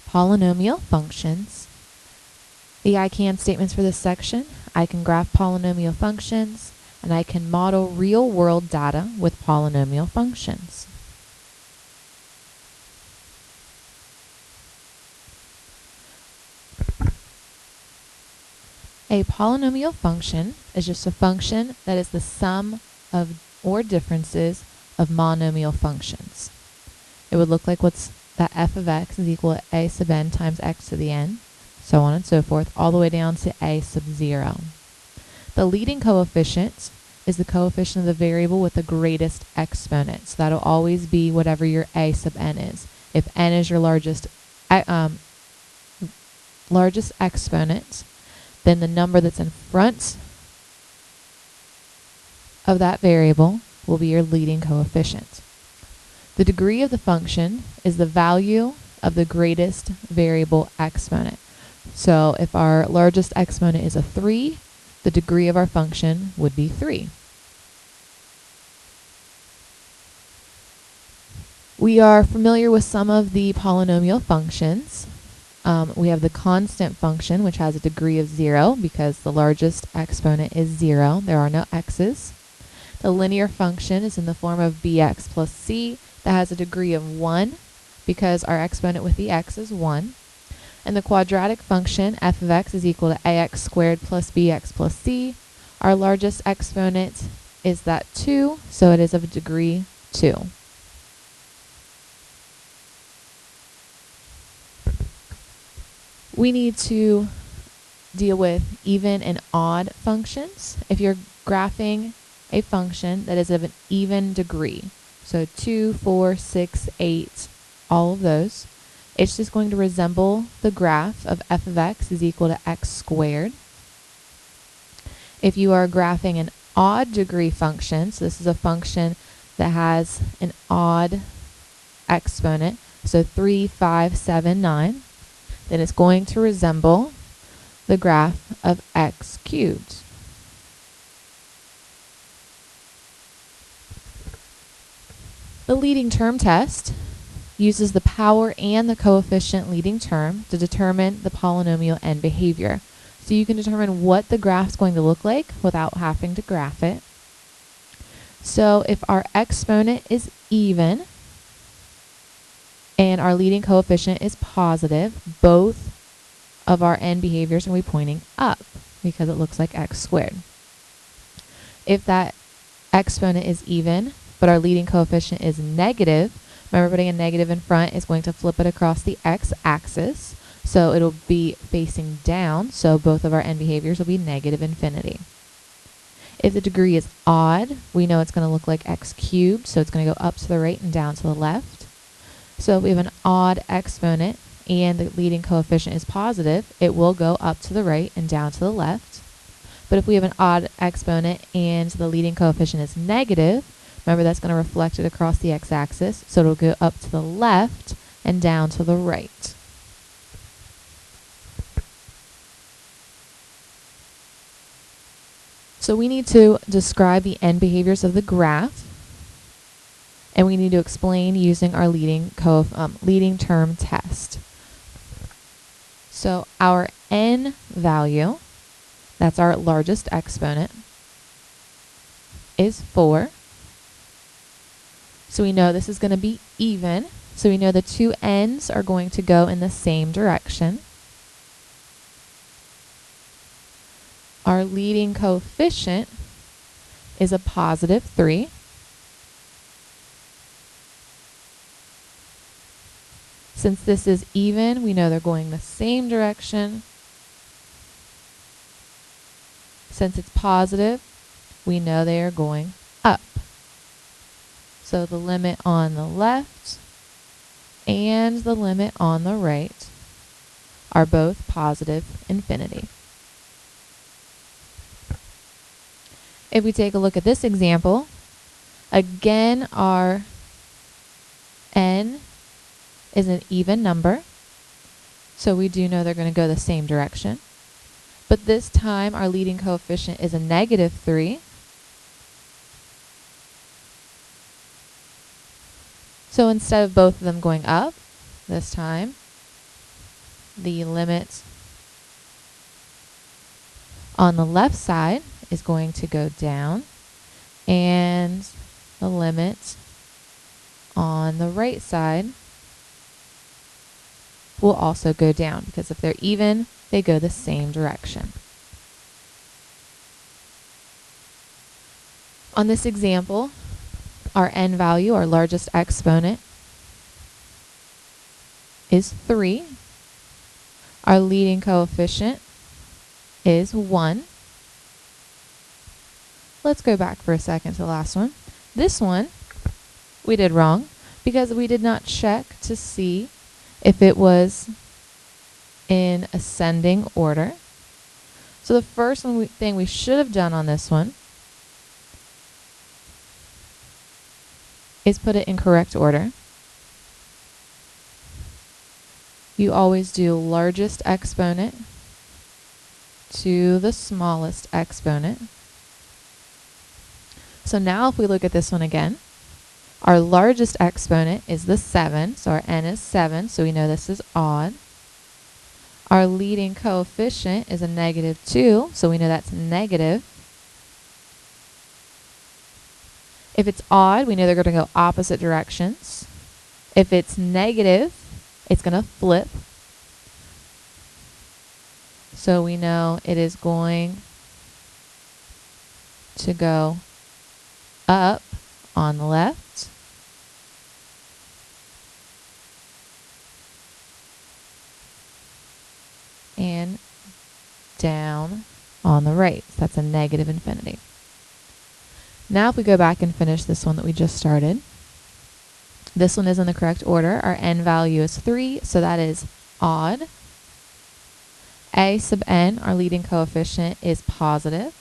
Polynomial functions. The I can statements for this section: I can graph polynomial functions, and I can model real-world data with polynomial functions. A polynomial function is just a function that is the sum of or differences of monomial functions. It would look like that f of x is equal to a sub n times x to the n, so on and so forth, all the way down to a sub 0. The leading coefficient is the coefficient of the variable with the greatest exponent. So that'll always be whatever your a sub n is. If n is your largest exponent, then the number that's in front of that variable will be your leading coefficient. The degree of the function is the value of the greatest variable exponent. So if our largest exponent is a 3, the degree of our function would be 3. We are familiar with some of the polynomial functions. We have the constant function, which has a degree of 0 because the largest exponent is 0. There are no x's. The linear function is in the form of bx plus c. That has a degree of 1 because our exponent with the x is 1. And the quadratic function, f of x is equal to ax squared plus bx plus c. Our largest exponent is that 2, so it is of degree 2. We need to deal with even and odd functions. If you're graphing a function that is of an even degree, so 2, 4, 6, 8, all of those, it's just going to resemble the graph of f of x is equal to x squared. If you are graphing an odd degree function, so this is a function that has an odd exponent, so 3, 5, 7, 9, then it's going to resemble the graph of x cubed. The leading term test uses the power and the coefficient leading term to determine the polynomial end behavior. So you can determine what the graph is going to look like without having to graph it. So if our exponent is even and our leading coefficient is positive, both of our end behaviors are going to be pointing up because it looks like x squared. If that exponent is even, but our leading coefficient is negative, remember putting a negative in front is going to flip it across the x-axis, so it'll be facing down, so both of our end behaviors will be negative infinity. If the degree is odd, we know it's going to look like x cubed, so it's going to go up to the right and down to the left. So if we have an odd exponent and the leading coefficient is positive, it will go up to the right and down to the left. But if we have an odd exponent and the leading coefficient is negative, remember that's going to reflect it across the x-axis, so it'll go up to the left and down to the right. So we need to describe the end behaviors of the graph, and we need to explain using our leading term test. So our n value, that's our largest exponent, is 4. So we know this is going to be even, so we know the two ends are going to go in the same direction. Our leading coefficient is a positive 3. Since this is even, we know they're going the same direction. Since it's positive, we know they are going up. So the limit on the left and the limit on the right are both positive infinity. If we take a look at this example, again our n is an even number, so we do know they're going to go the same direction. But this time our leading coefficient is a negative 3. So instead of both of them going up, this time the limit on the left side is going to go down, and the limit on the right side will also go down, because if they're even, they go the same direction. On this example, our n value, our largest exponent, is 3. Our leading coefficient is 1. Let's go back for a second to the last one. This one, we did wrong because we did not check to see if it was in ascending order. So the first thing we should have done on this one is put it in correct order. You always do largest exponent to the smallest exponent. So now if we look at this one again, our largest exponent is the 7, so our n is 7, so we know this is odd. Our leading coefficient is a -2, so we know that's negative. If it's odd, we know they're going to go opposite directions. If it's negative, it's going to flip. So we know it is going to go up on the left and down on the right. So that's a negative infinity. Now if we go back and finish this one that we just started, this one is in the correct order. Our n value is 3, so that is odd. A sub n, our leading coefficient, is positive.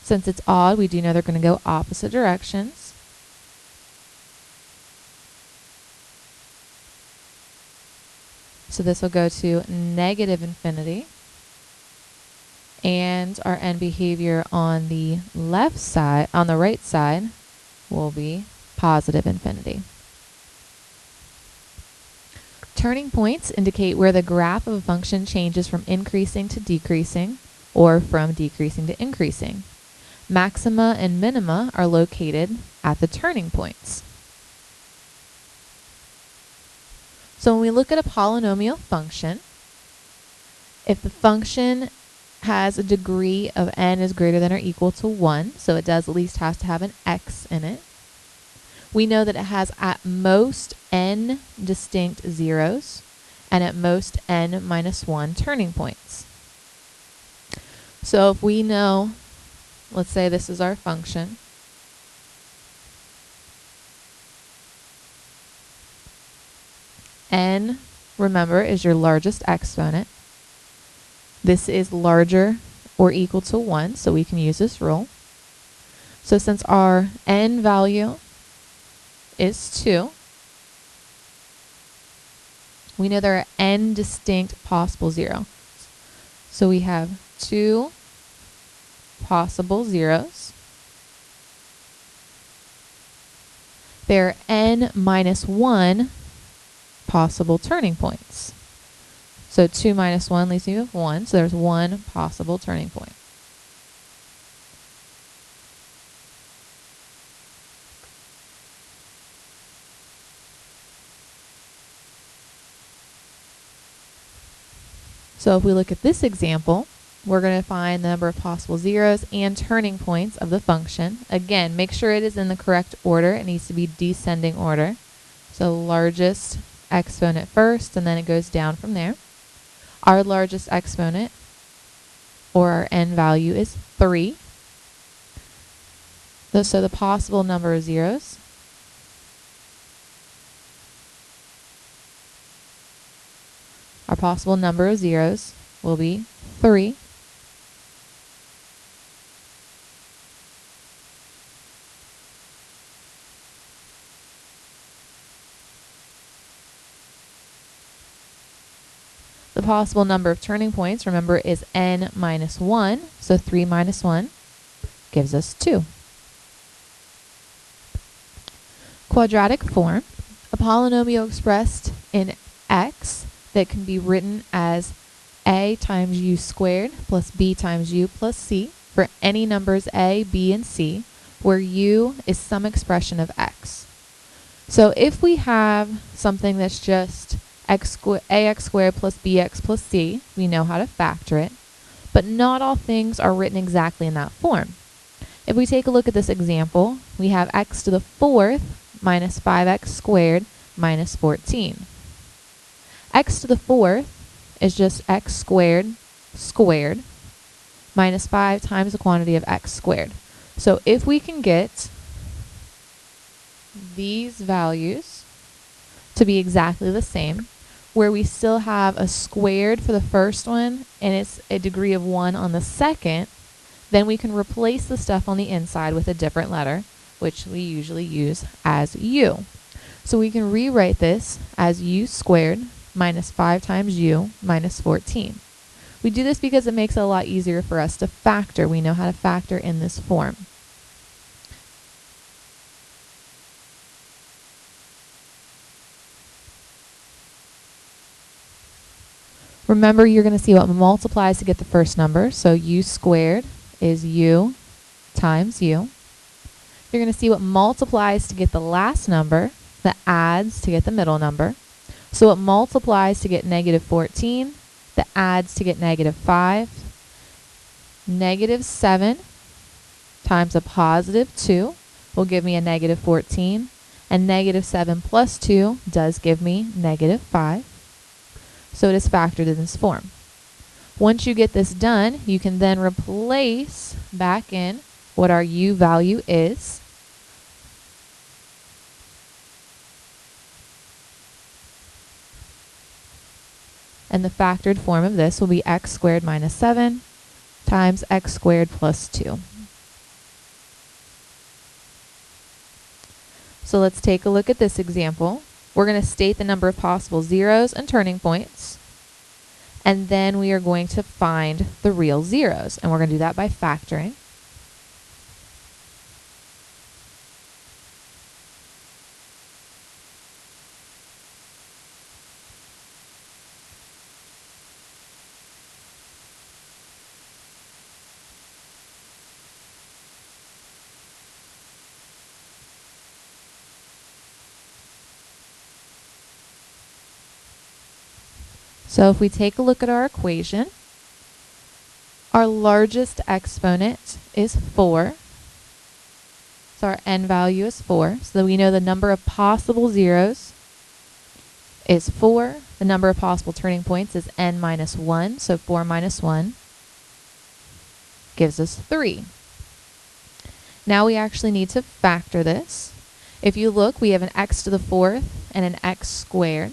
Since it's odd, we do know they're going to go opposite directions. So this will go to negative infinity. And our n behavior on the left side, on the right side, will be positive infinity. Turning points indicate where the graph of a function changes from increasing to decreasing, or from decreasing to increasing. Maxima and minima are located at the turning points. So when we look at a polynomial function, if the function has a degree of n is greater than or equal to 1, so it does at least have to have an x in it, we know that it has at most n distinct zeros and at most n minus 1 turning points. So if we know, let's say this is our function, n, remember, is your largest exponent. This is larger or equal to 1, so we can use this rule. So since our n value is 2, we know there are n distinct possible zeros. So we have 2 possible zeros. There are n minus 1 possible turning points. So 2 minus 1 leaves me with 1, so there's 1 possible turning point. So if we look at this example, we're going to find the number of possible zeros and turning points of the function. Again, make sure it is in the correct order. It needs to be descending order. So largest exponent first, and then it goes down from there. Our largest exponent, or our n value, is 3. So the possible number of zeros will be 3. The possible number of turning points, remember, is n minus 1, so 3 minus 1 gives us 2. Quadratic form. A polynomial expressed in x that can be written as a times u squared plus b times u plus c for any numbers a, b, and c, where u is some expression of x. So if we have something that's just ax squared plus bx plus c, we know how to factor it, but not all things are written exactly in that form. If we take a look at this example, we have x to the fourth minus 5x squared minus 14. X to the fourth is just x squared squared minus 5 times the quantity of x squared. So if we can get these values to be exactly the same, where we still have a squared for the first one and it's a degree of 1 on the second, then we can replace the stuff on the inside with a different letter, which we usually use as u. So we can rewrite this as u squared minus 5 times u minus 14. We do this because it makes it a lot easier for us to factor. We know how to factor in this form. Remember, you're going to see what multiplies to get the first number. So u squared is u times u. You're going to see what multiplies to get the last number, that adds to get the middle number. So it multiplies to get negative 14, that adds to get negative 5. Negative 7 times a positive 2 will give me a negative 14, and negative 7 plus 2 does give me negative 5. So it is factored in this form. Once you get this done, you can then replace back in what our u value is. And the factored form of this will be x squared minus 7 times x squared plus 2. So let's take a look at this example. We're going to state the number of possible zeros and turning points, and then we are going to find the real zeros, and we're going to do that by factoring. So if we take a look at our equation, our largest exponent is 4. So our n value is 4. So we know the number of possible zeros is 4. The number of possible turning points is n minus 1. So 4 minus 1 gives us 3. Now we actually need to factor this. If you look, we have an x to the fourth and an x squared.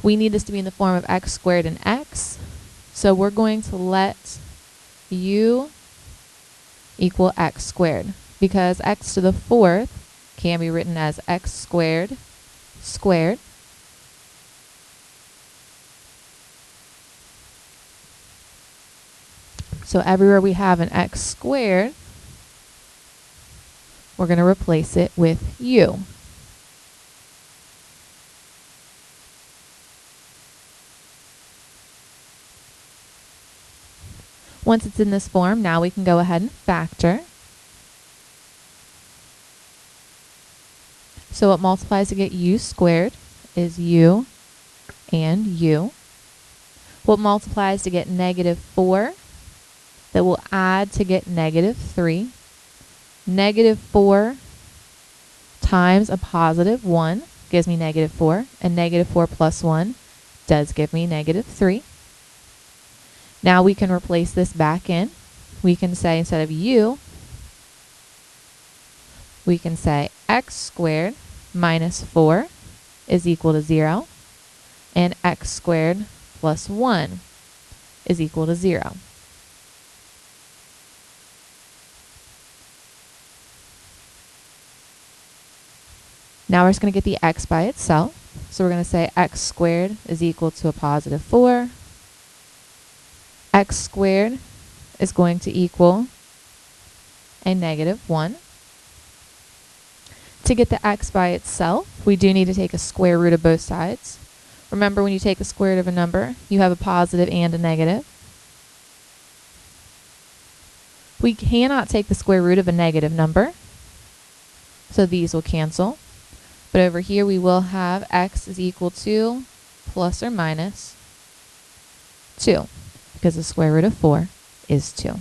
We need this to be in the form of x squared and x. So we're going to let u equal x squared, because x to the fourth can be written as x squared squared. So everywhere we have an x squared, we're going to replace it with u. Once it's in this form, now we can go ahead and factor. So what multiplies to get u squared is u and u. What multiplies to get negative 4, that will add to get negative 3. Negative 4 times a positive 1 gives me negative 4, and negative 4 plus 1 does give me negative 3. Now we can replace this back in. We can say, instead of u, we can say x squared minus 4 is equal to 0, and x squared plus 1 is equal to 0. Now we're just going to get the x by itself. So we're going to say x squared is equal to a positive 4. X squared is going to equal a negative 1. To get the x by itself, we do need to take a square root of both sides. Remember, when you take the square root of a number, you have a positive and a negative. We cannot take the square root of a negative number, so these will cancel. But over here we will have x is equal to plus or minus 2, because the square root of 4 is 2.